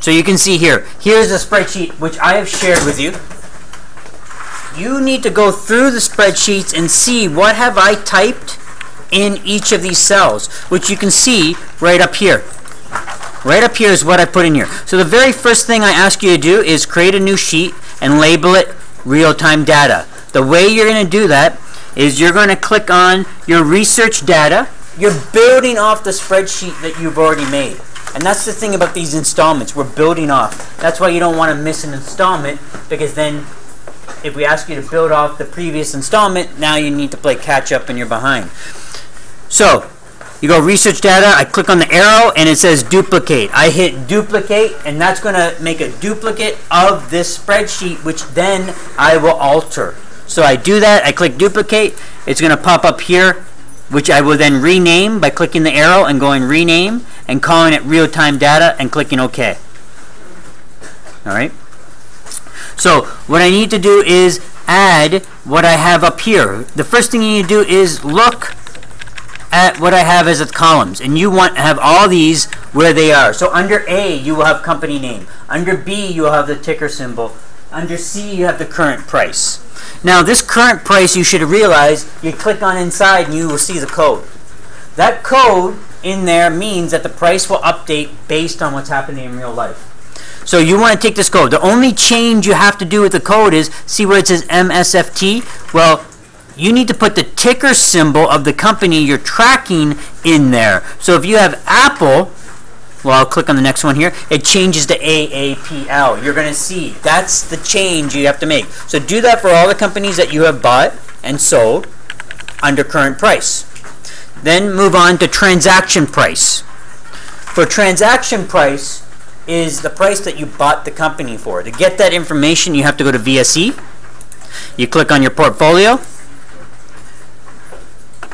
So you can see here, here's a spreadsheet which I have shared with you. You need to go through the spreadsheets and see what have I typed in each of these cells, which you can see right up here. Right up here is what I put in here. So the very first thing I ask you to do is create a new sheet and label it real-time data. The way you're going to do that is you're going to click on your research data. You're building off the spreadsheet that you've already made. And that's the thing about these installments. We're building off. That's why you don't want to miss an installment, because then if we ask you to build off the previous installment, now you need to play catch up and you're behind. So you go research data, I click on the arrow and it says duplicate. I hit duplicate and that's going to make a duplicate of this spreadsheet, which then I will alter. So I do that, I click duplicate, it's going to pop up here, which I will then rename by clicking the arrow and going rename and calling it real-time data and clicking OK. Alright. So what I need to do is add what I have up here. The first thing you need to do is look at what I have as its columns, and you want to have all these where they are. So under A you will have company name, under B you will have the ticker symbol, under C you have the current price. Now this current price, you should realize, you click on inside and you will see the code. That code in there means that the price will update based on what's happening in real life. So you want to take this code. The only change you have to do with the code is, see where it says MSFT? Well, you need to put the ticker symbol of the company you're tracking in there. So if you have Apple, well, I'll click on the next one here, it changes to AAPL. You're going to see that's the change you have to make. So do that for all the companies that you have bought and sold under current price. Then move on to transaction price. For transaction price is the price that you bought the company for. To get that information, you have to go to VSE. You click on your portfolio.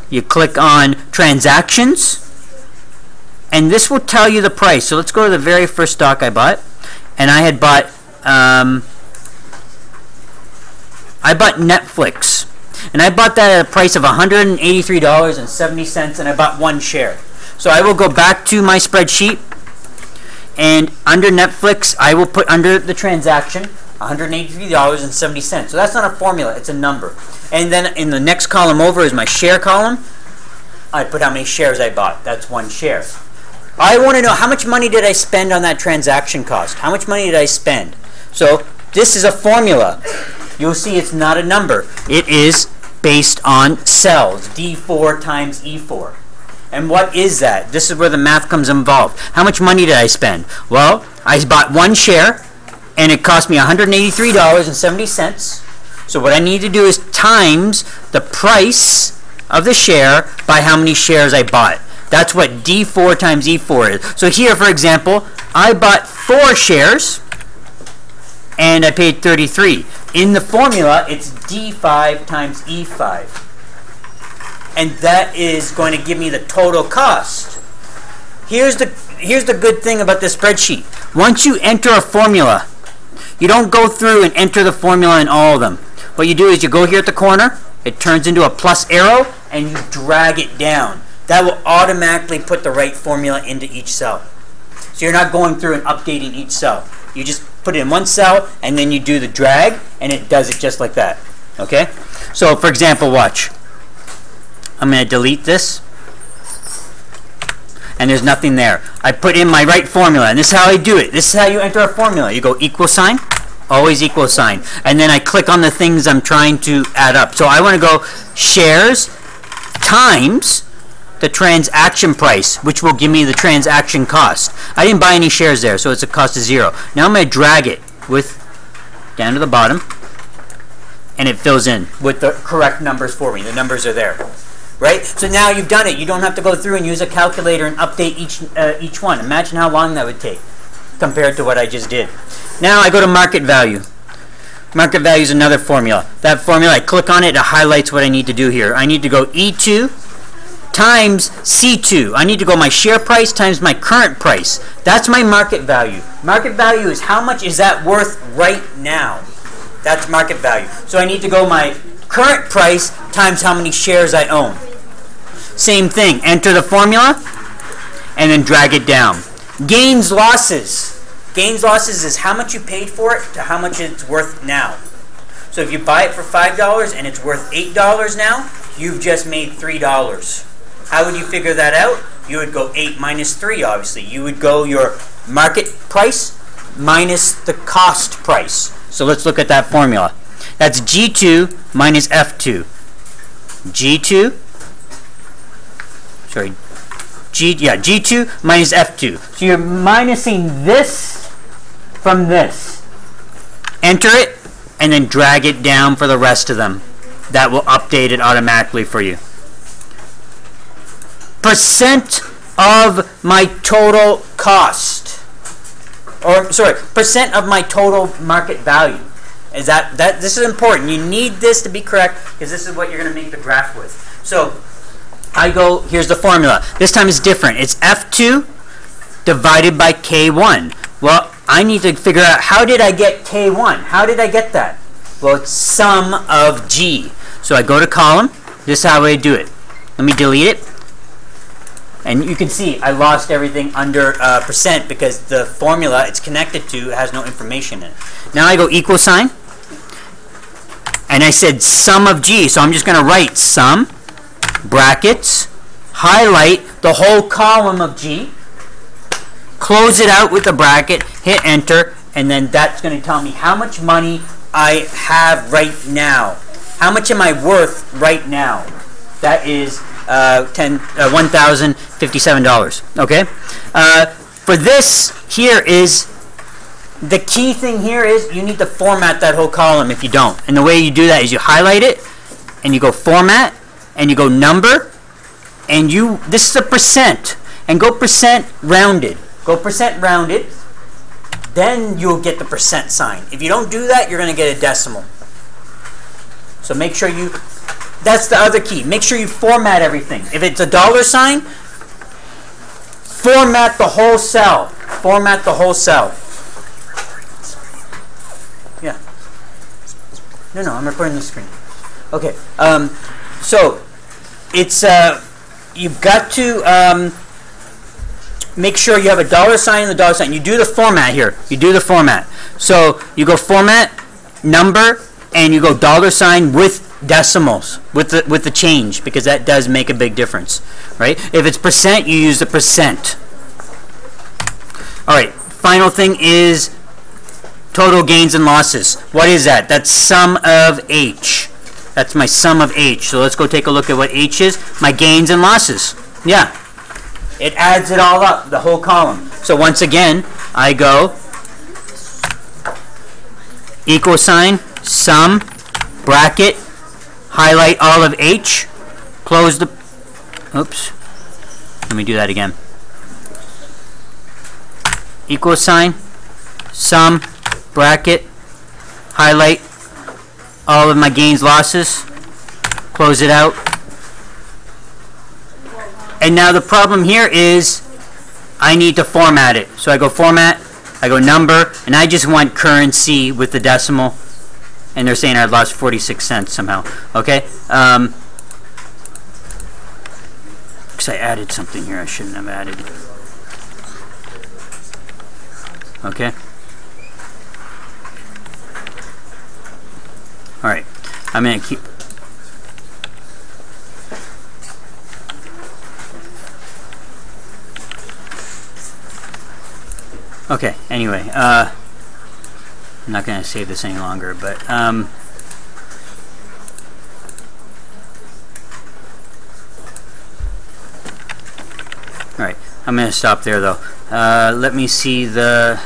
You click on transactions, and this will tell you the price. So let's go to the very first stock I bought, and I had bought Netflix, and I bought that at a price of $183.70, and I bought one share. So I will go back to my spreadsheet, and under Netflix I will put under the transaction $183.70. So that's not a formula, it's a number. And then in the next column over is my share column. I put how many shares I bought. That's one share. I want to know how much money did I spend on that transaction cost. How much money did I spend? So this is a formula. You'll see it's not a number. It is based on cells, D4 times E4. And what is that? This is where the math comes involved. How much money did I spend? Well, I bought one share, and it cost me $183.70. So what I need to do is times the price of the share by how many shares I bought. That's what D4 times E4 is. So here, for example, I bought 4 shares, and I paid 33. In the formula, it's D5 times E5. And that is going to give me the total cost. Here's the good thing about this spreadsheet. Once you enter a formula, you don't go through and enter the formula in all of them. What you do is you go here at the corner, it turns into a plus arrow, and you drag it down. That will automatically put the right formula into each cell. So you're not going through and updating each cell. You just put it in one cell, and then you do the drag, and it does it just like that. Okay? So for example, watch. I'm going to delete this, and there's nothing there. I put in my right formula, and this is how I do it. This is how you enter a formula. You go equal sign, always equal sign, and then I click on the things I'm trying to add up. So I want to go shares times the transaction price, which will give me the transaction cost. I didn't buy any shares there, so it's a cost of 0. Now I'm going to drag it down to the bottom, and it fills in with the correct numbers for me. The numbers are there. Right? So now you've done it. You don't have to go through and use a calculator and update each one. Imagine how long that would take compared to what I just did. Now I go to market value. Market value is another formula. That formula, I click on it, it highlights what I need to do here. I need to go E2 times C2. I need to go my share price times my current price. That's my market value. Market value is how much is that worth right now. That's market value. So I need to go my current price times how many shares I own. Same thing. Enter the formula and then drag it down. Gains, losses. Gains losses is how much you paid for it to how much it's worth now. So if you buy it for $5 and it's worth $8 now, you've just made $3. How would you figure that out? You would go 8 minus 3, obviously. You would go your market price minus the cost price. So let's look at that formula. That's G2 minus F2. G2, sorry, G2 minus F2. So you're minusing this from this. Enter it, and then drag it down for the rest of them. That will update it automatically for you. Percent of my total cost, or sorry, percent of my total market value. Is that this is important. You need this to be correct because this is what you're going to make the graph with. So I go, here's the formula. This time it's different. It's F2 divided by K1. Well, I need to figure out, how did I get K1? How did I get that? Well, it's sum of G. So I go to column. This is how I do it. Let me delete it. And you can see I lost everything under percent because the formula it's connected to has no information in it. Now I go equal sign. And I said sum of G. So I'm just going to write sum, brackets, highlight the whole column of G, close it out with the bracket, hit enter, and then that's going to tell me how much money I have right now. How much am I worth right now? That is $1,057. Okay? For this here is, the key thing here is you need to format that whole column if you don't. And the way you do that is you highlight it, and you go format, and you go number, and this is a percent, and go percent rounded. Go percent rounded, then you'll get the percent sign. If you don't do that, you're going to get a decimal. So make sure you, that's the other key. Make sure you format everything. If it's a dollar sign, format the whole cell. Format the whole cell. Yeah. No, I'm recording the screen. Okay. So it's you've got to make sure you have a dollar sign and the dollar sign. You do the format here. You do the format. So you go format, number, and you go dollar sign with decimals, with the change, because that does make a big difference, right? If it's percent, you use the percent. All right. Final thing is total gains and losses. What is that? That's sum of H. That's my sum of H. So let's go take a look at what H is. My gains and losses. Yeah. It adds it all up, the whole column. So once again, I go equal sign, sum, bracket, highlight all of H, close the, oops, let me do that again. Equal sign, sum, bracket, highlight all of my gains, losses, close it out. And now the problem here is I need to format it. So I go format, I go number, and I just want currency with the decimal. And they're saying I lost 46 cents somehow. Okay? Because I added something here I shouldn't have added. Okay? Alright. I'm going to keep... Okay, anyway, I'm not going to save this any longer, but alright, I'm going to stop there though. Let me see the